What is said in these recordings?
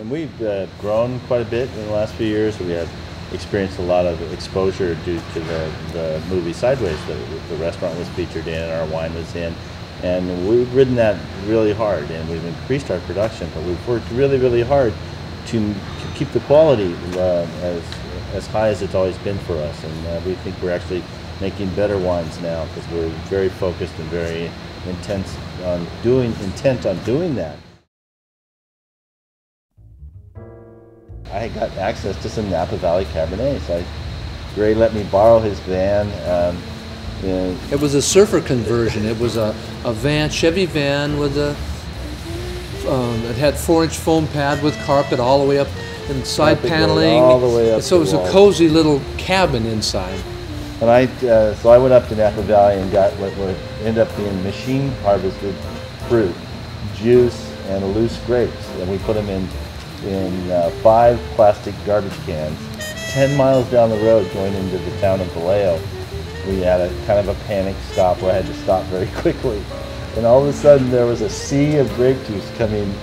And we've grown quite a bit in the last few years. We have experienced a lot of exposure due to the movie Sideways that the restaurant was featured in and our wine was in. And we've ridden that really hard, and we've increased our production, but we've worked really, really hard to keep the quality as high as it's always been for us. And we think we're actually making better wines now because we're very focused and very intent on doing that. I got access to some Napa Valley Cabernet, so Gray let me borrow his van. It was a surfer conversion. It was a van, Chevy van with it had 4-inch foam pad with carpet all the way up and side paneling. All the way up. So it was a cozy little cabin inside. And so I went up to Napa Valley and got what would end up being machine harvested fruit, juice, and loose grapes, and we put them in 5 plastic garbage cans. 10 miles down the road going into the town of Vallejo, we had a kind of a panic stop where I had to stop very quickly. And all of a sudden there was a sea of grape juice coming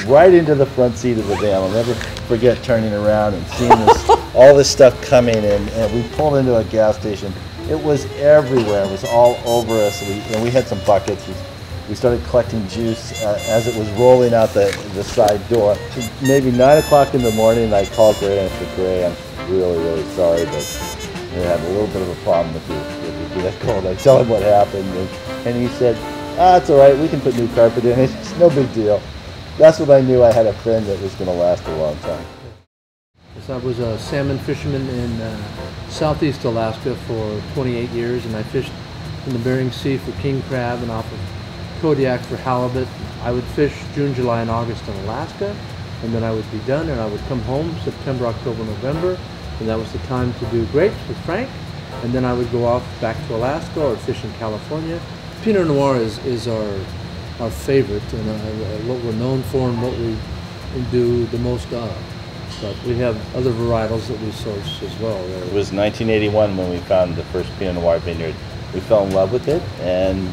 right into the front seat of the van. I'll never forget turning around and seeing all this stuff coming in, and we pulled into a gas station. It was everywhere. It was all over us. And we had some buckets. We started collecting juice as it was rolling out the side door. Maybe 9 o'clock in the morning, I called Gray and I said, Gray, I'm really, really sorry, but we had a little bit of a problem with your vehicle. I tell him what happened, and he said, it's all right, we can put new carpet in. It's no big deal. That's when I knew I had a friend that was going to last a long time. I was a salmon fisherman in southeast Alaska for 28 years, and I fished in the Bering Sea for king crab and off of Kodiak for halibut. I would fish June, July, and August in Alaska, and then I would be done, and I would come home September, October, November, and that was the time to do grapes with Frank, and then I would go off back to Alaska or fish in California. Pinot Noir is our favorite, and what we're known for and what we do the most of. But we have other varietals that we source as well. It was 1981 when we found the first Pinot Noir vineyard. We fell in love with it and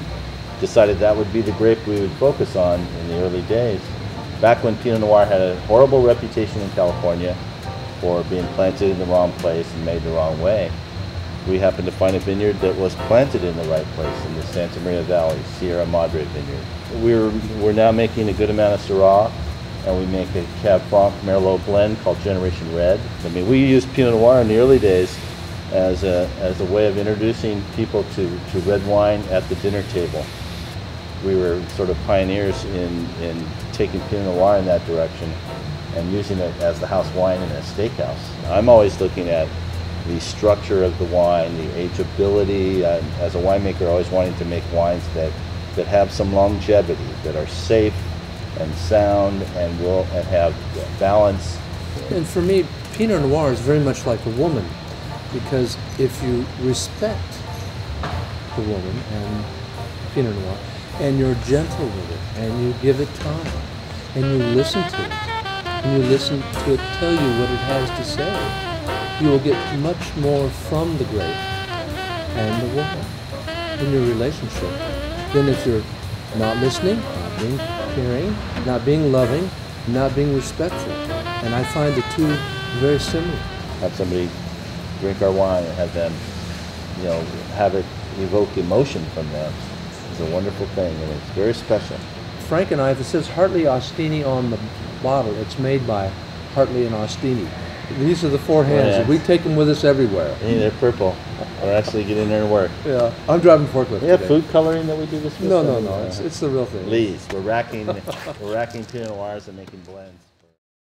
decided that would be the grape we would focus on in the early days. Back when Pinot Noir had a horrible reputation in California for being planted in the wrong place and made the wrong way, we happened to find a vineyard that was planted in the right place in the Santa Maria Valley, Sierra Madre vineyard. We're now making a good amount of Syrah, and we make a Cab Franc Merlot blend called Generation Red. I mean, we used Pinot Noir in the early days as a way of introducing people to red wine at the dinner table. We were sort of pioneers in taking Pinot Noir in that direction and using it as the house wine in a steakhouse. I'm always looking at the structure of the wine, the ageability, as a winemaker always wanting to make wines that have some longevity, that are safe and sound and have balance. And for me, Pinot Noir is very much like a woman, because if you respect the woman and Pinot Noir, and you're gentle with it, and you give it time, and you listen to it, and you listen to it tell you what it has to say, you will get much more from the grape and the woman in your relationship than if you're not listening, not being caring, not being loving, not being respectful. And I find the two very similar. Have somebody drink our wine and have them, have it evoke emotion from them is a wonderful thing, and it's very special. Frank and I, if it says Hartley Ostini on the bottle, it's made by Hartley and Ostini. These are the 4 hands, and we take them with us everywhere. Hey, they're purple. We're actually getting in there and work. Yeah, I'm driving forklift today. Food coloring that we do this with? No, it's the real thing. Lees. We're racking Pinot Noirs and making blends.